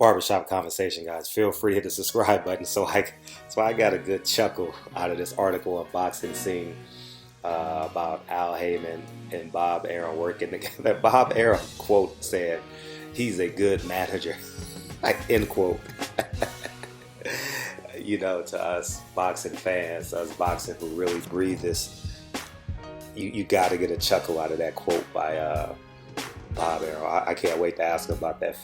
Barbershop conversation, guys. Feel free to hit the subscribe button. So I got a good chuckle out of this article on Boxing Scene about Al Hayman and Bob Arum working together. Bob Arum, quote, said, "He's a good manager," like, end quote. You know, to us boxing fans, us boxing who really breathe this, you got to get a chuckle out of that quote by Bob Arum. I can't wait to ask him about that.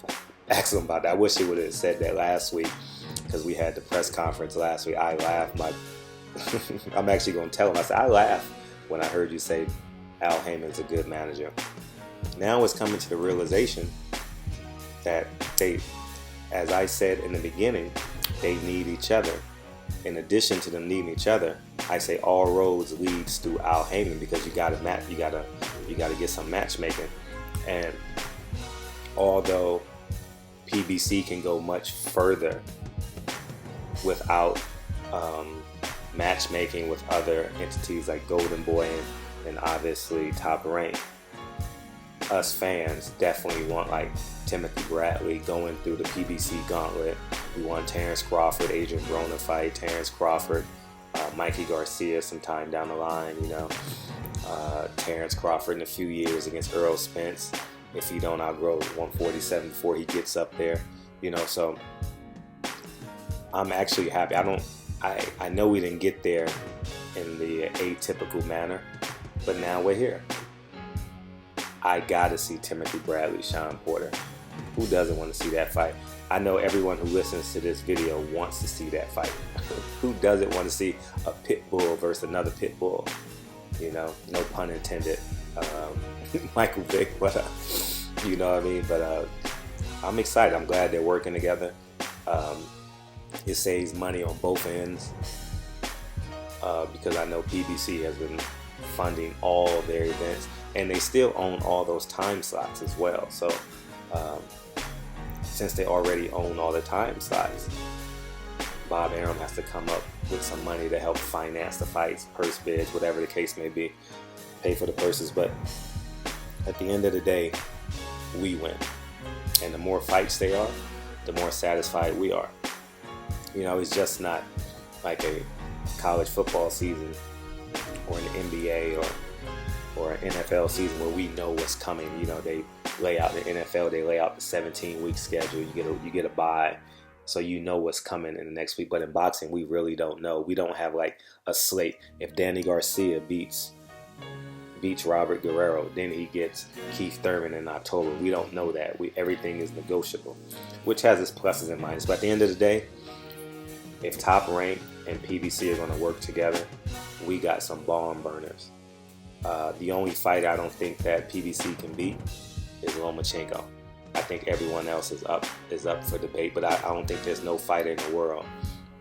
I wish he would have said that last week, because we had the press conference last week. I laughed. I'm actually going to tell him. I said, I laughed when I heard you say Al Hayman's a good manager. Now it's coming to the realization that they, as I said in the beginning, they need each other. In addition to them needing each other, I say all roads leads through Al Hayman, because you got to get some matchmaking. And although PBC can go much further without matchmaking with other entities like Golden Boy and obviously Top Rank, us fans definitely want like Timothy Bradley going through the PBC gauntlet. We want Terrence Crawford, Adrian Broner fight, Terrence Crawford, Mikey Garcia sometime down the line, you know. Terrence Crawford in a few years against Earl Spence, if he don't outgrow 147 before he gets up there, you know. So I'm actually happy. I know we didn't get there in the atypical manner, but now we're here. I gotta see Timothy Bradley, Sean Porter. Who doesn't want to see that fight? I know everyone who listens to this video wants to see that fight. Who doesn't want to see a pit bull versus another pit bull? You know, no pun intended. Michael Vick, but you know what I mean. But I'm excited. I'm glad they're working together. It saves money on both ends, because I know PBC has been funding all their events, and they still own all those time slots as well. So since they already own all the time slots, Bob Arum has to come up with some money to help finance the fights, purse bids, whatever the case may be, pay for the purses. But at the end of the day, we win. And the more fights they are, the more satisfied we are. You know, it's just not like a college football season or an NBA or an NFL season where we know what's coming. You know, they lay out the NFL, they lay out the 17-week schedule. You get a bye, so you know what's coming in the next week. But in boxing, we really don't know. We don't have like a slate. If Danny Garcia beats Robert Guerrero, then he gets Keith Thurman in October. We don't know that. Everything is negotiable, which has its pluses and minuses. But at the end of the day, if Top Rank and PBC are going to work together, we got some bomb burners. The only fight I don't think that PBC can beat is Lomachenko. I think everyone else is up for debate, but I don't think there's no fighter in the world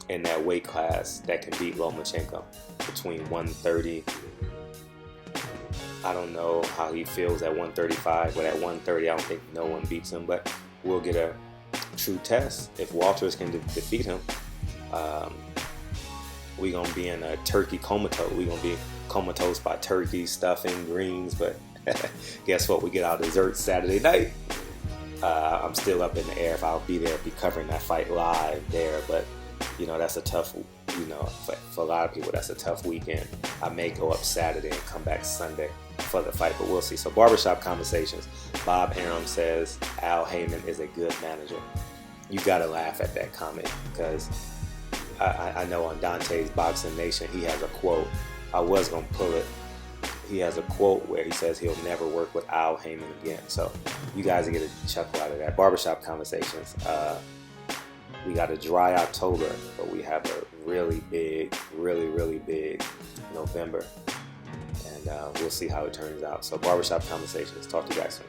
in that weight class that can beat Lomachenko. Between 130, I don't know how he feels at 135, but at 130, I don't think no one beats him. But we'll get a true test. If Walters can defeat him, we're going to be in a turkey comatose. We're going to be comatose by turkey, stuffing, greens. But guess what? We get our dessert Saturday night. I'm still up in the air if I'll be there, be covering that fight live there. But, you know, that's a tough, you know, for a lot of people, that's a tough weekend. I may go up Saturday and come back Sunday for the fight, but we'll see. So Barbershop Conversations, Bob Arum says Al Hayman is a good manager. You got to laugh at that comment, because I know on Dante's Boxing Nation, he has a quote. I was going to pull it. He has a quote where he says he'll never work with Al Hayman again. So you guys will get a chuckle out of that. Barbershop Conversations. We got a dry October, but we have a really big November. And we'll see how it turns out. So Barbershop Conversations. Talk to you guys soon.